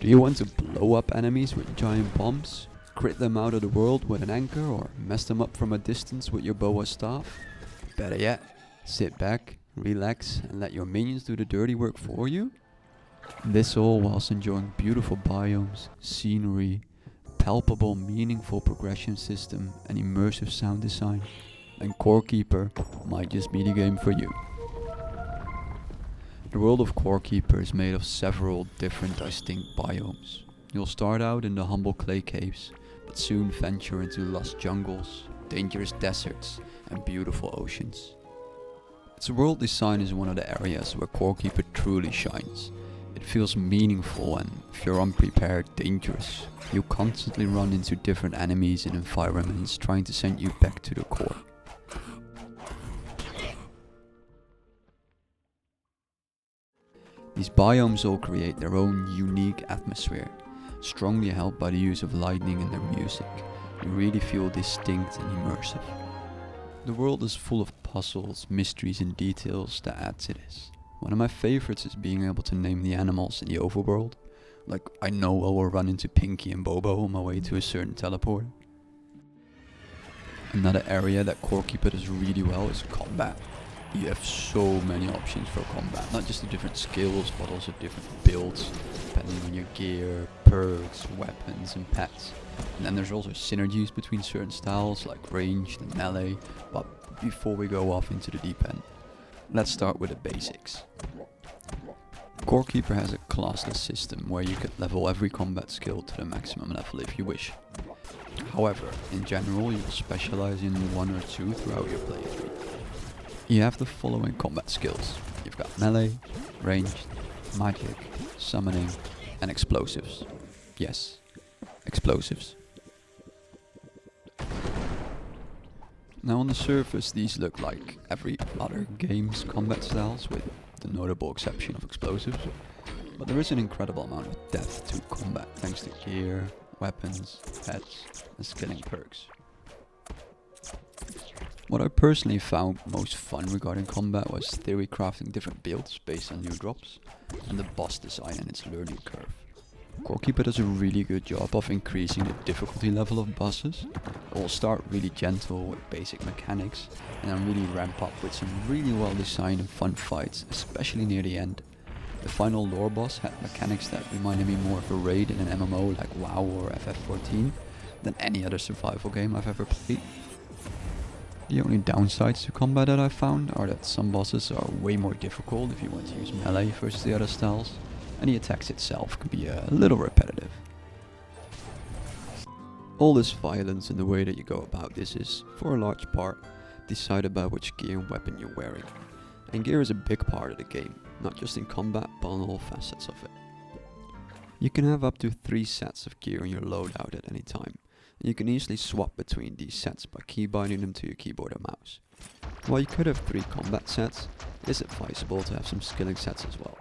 Do you want to blow up enemies with giant bombs? Crit them out of the world with an anchor, or mess them up from a distance with your bow or staff? Better yet, sit back, relax, and let your minions do the dirty work for you? This all whilst enjoying beautiful biomes, scenery, palpable meaningful progression system, and immersive sound design. And Corekeeper might just be the game for you. The world of Corekeeper is made of several different distinct biomes. You'll start out in the humble clay caves, but soon venture into lush jungles, dangerous deserts, and beautiful oceans. Its world design is one of the areas where Corekeeper truly shines. It feels meaningful and, if you're unprepared, dangerous. You constantly run into different enemies and environments trying to send you back to the core. These biomes all create their own unique atmosphere, strongly helped by the use of lightning and their music. You really feel distinct and immersive. The world is full of puzzles, mysteries and details that add to this. One of my favorites is being able to name the animals in the overworld. Like, I know I will run into Pinky and Bobo on my way to a certain teleport. Another area that Corekeeper does really well is combat. You have so many options for combat, not just the different skills, but also different builds, depending on your gear, perks, weapons and pets. And then there's also synergies between certain styles, like ranged and melee. But before we go off into the deep end, let's start with the basics. Corekeeper has a classless system where you could level every combat skill to the maximum level if you wish. However, in general you will specialize in one or two throughout your playthrough. You have the following combat skills. You've got melee, ranged, magic, summoning, and explosives. Yes, explosives. Now on the surface these look like every other game's combat styles, with the notable exception of explosives. But there is an incredible amount of depth to combat thanks to gear, weapons, pets, and skilling perks. What I personally found most fun regarding combat was theory crafting different builds based on new drops, and the boss design and its learning curve. Corekeeper does a really good job of increasing the difficulty level of bosses. It will start really gentle with basic mechanics, and then really ramp up with some really well designed and fun fights, especially near the end. The final lore boss had mechanics that reminded me more of a raid in an MMO like WoW or FF14 than any other survival game I've ever played. The only downsides to combat that I found are that some bosses are way more difficult if you want to use melee versus the other styles, and the attacks itself can be a little repetitive. All this violence and the way that you go about this is, for a large part, decided by which gear and weapon you're wearing. And gear is a big part of the game, not just in combat but on all facets of it. You can have up to 3 sets of gear in your loadout at any time. You can easily swap between these sets by key binding them to your keyboard or mouse. While you could have 3 combat sets, it is advisable to have some skilling sets as well.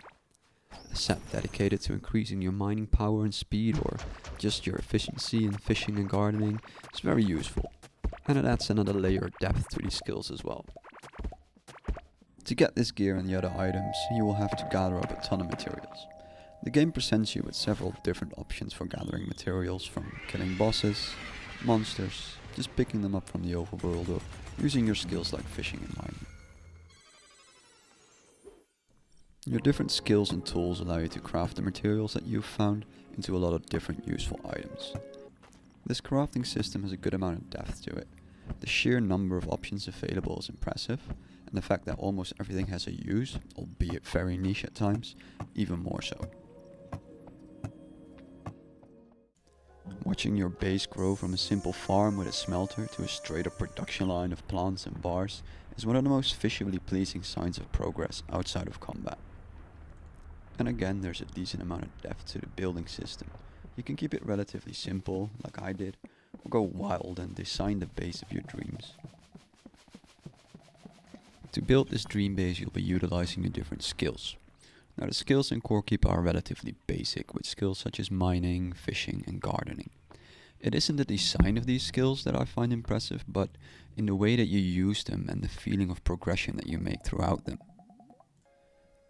A set dedicated to increasing your mining power and speed, or just your efficiency in fishing and gardening, is very useful, and it adds another layer of depth to these skills as well. To get this gear and the other items, you will have to gather up a ton of materials. The game presents you with several different options for gathering materials, from killing bosses, monsters, just picking them up from the overworld, or using your skills like fishing and mining. Your different skills and tools allow you to craft the materials that you've found into a lot of different useful items. This crafting system has a good amount of depth to it. The sheer number of options available is impressive, and the fact that almost everything has a use, albeit very niche at times, even more so. Watching your base grow from a simple farm with a smelter to a straight up production line of plants and bars is one of the most visually pleasing signs of progress outside of combat. And again, there's a decent amount of depth to the building system. You can keep it relatively simple, like I did, or go wild and design the base of your dreams. To build this dream base, you'll be utilizing your different skills. Now the skills in Corekeeper are relatively basic, with skills such as mining, fishing and gardening. It isn't the design of these skills that I find impressive, but in the way that you use them and the feeling of progression that you make throughout them.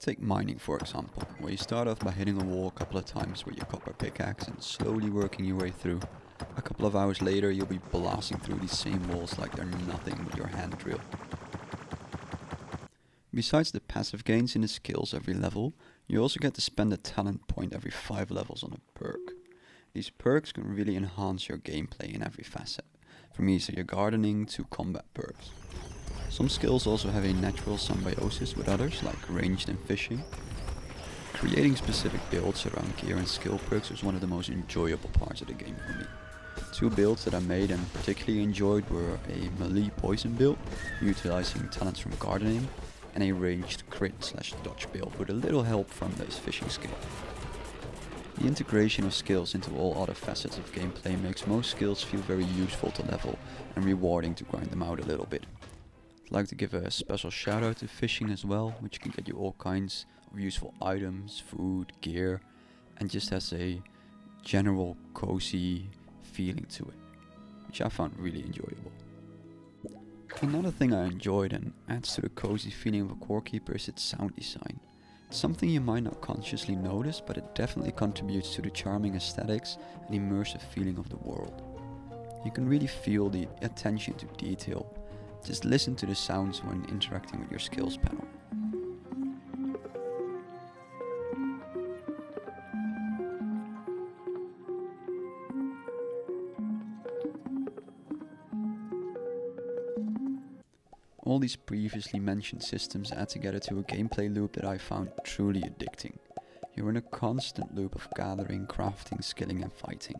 Take mining for example, where you start off by hitting a wall a couple of times with your copper pickaxe and slowly working your way through. A couple of hours later you'll be blasting through these same walls like they're nothing with your hand drill. Besides the passive gains in the skills every level, you also get to spend a talent point every 5 levels on a perk. These perks can really enhance your gameplay in every facet, from easier gardening to combat perks. Some skills also have a natural symbiosis with others, like ranged and fishing. Creating specific builds around gear and skill perks was one of the most enjoyable parts of the game for me. 2 builds that I made and particularly enjoyed were a melee poison build, utilizing talents from gardening, and a ranged crit/dodge build with a little help from this fishing skill. The integration of skills into all other facets of gameplay makes most skills feel very useful to level and rewarding to grind them out a little bit. I'd like to give a special shout out to fishing as well, which can get you all kinds of useful items, food, gear, and just has a general cozy feeling to it, which I found really enjoyable. Another thing I enjoyed and adds to the cozy feeling of a Corekeeper is its sound design. It's something you might not consciously notice, but it definitely contributes to the charming aesthetics and immersive feeling of the world. You can really feel the attention to detail. Just listen to the sounds when interacting with your skills panel. All these previously mentioned systems add together to a gameplay loop that I found truly addicting. You're in a constant loop of gathering, crafting, skilling and fighting.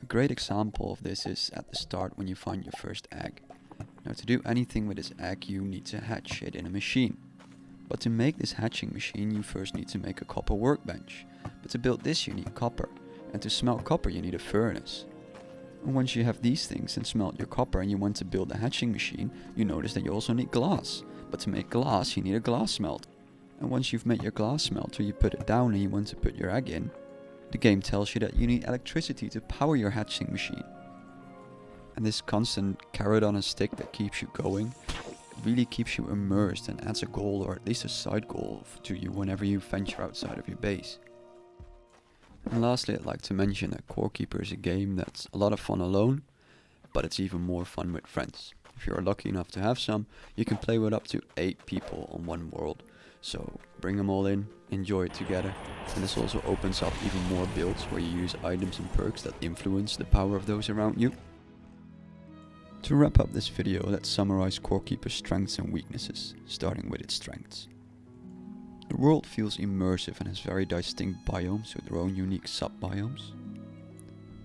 A great example of this is at the start when you find your first egg. Now to do anything with this egg you need to hatch it in a machine. But to make this hatching machine you first need to make a copper workbench. But to build this you need copper, and to smelt copper you need a furnace. And once you have these things and smelt your copper and you want to build a hatching machine, you notice that you also need glass. But to make glass you need a glass smelter. And once you've made your glass smelter you put it down and you want to put your egg in. The game tells you that you need electricity to power your hatching machine. And this constant carrot on a stick that keeps you going really keeps you immersed and adds a goal or at least a side goal to you whenever you venture outside of your base. And lastly I'd like to mention that Corekeeper is a game that's a lot of fun alone, but it's even more fun with friends. If you're lucky enough to have some, you can play with up to 8 people on one world. So bring them all in, enjoy it together, and this also opens up even more builds where you use items and perks that influence the power of those around you. To wrap up this video, let's summarize Corekeeper's strengths and weaknesses, starting with its strengths. The world feels immersive and has very distinct biomes with their own unique sub-biomes.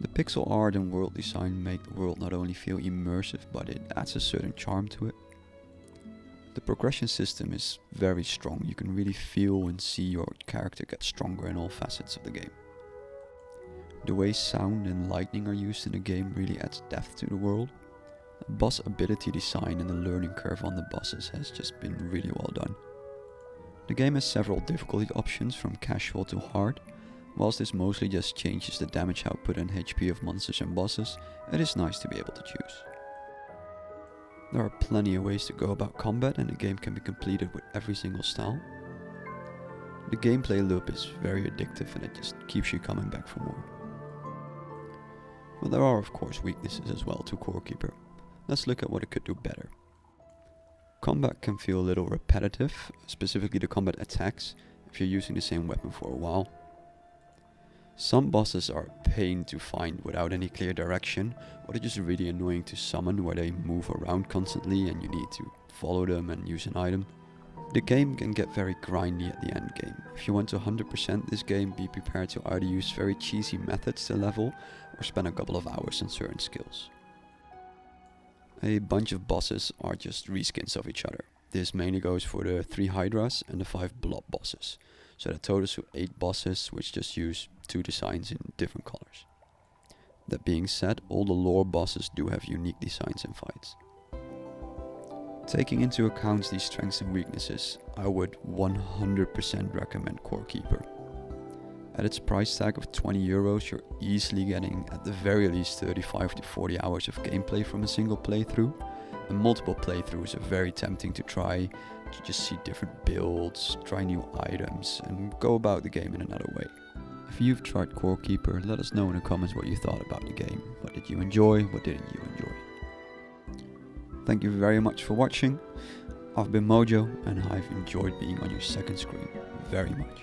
The pixel art and world design make the world not only feel immersive, but it adds a certain charm to it. The progression system is very strong, you can really feel and see your character get stronger in all facets of the game. The way sound and lighting are used in the game really adds depth to the world. The boss ability design and the learning curve on the bosses has just been really well done. The game has several difficulty options from casual to hard. Whilst this mostly just changes the damage output and HP of monsters and bosses, it is nice to be able to choose. There are plenty of ways to go about combat and the game can be completed with every single style. The gameplay loop is very addictive and it just keeps you coming back for more. But there are of course weaknesses as well to Corekeeper. Let's look at what it could do better. Combat can feel a little repetitive, specifically the combat attacks, if you're using the same weapon for a while. Some bosses are a pain to find without any clear direction, or they're just really annoying to summon where they move around constantly and you need to follow them and use an item. The game can get very grindy at the end game. If you want to 100% this game, be prepared to either use very cheesy methods to level or spend a couple of hours on certain skills. A bunch of bosses are just reskins of each other. This mainly goes for the 3 Hydras and the 5 Blob bosses. So that totals to 8 bosses which just use 2 designs in different colors. That being said, all the lore bosses do have unique designs and fights. Taking into account these strengths and weaknesses, I would 100% recommend Corekeeper. At its price tag of €20, you're easily getting at the very least 35 to 40 hours of gameplay from a single playthrough, and multiple playthroughs are very tempting to try, to just see different builds, try new items, and go about the game in another way. If you've tried Corekeeper, let us know in the comments what you thought about the game. What did you enjoy? What didn't you enjoy? Thank you very much for watching. I've been Mojo, and I've enjoyed being on your second screen very much.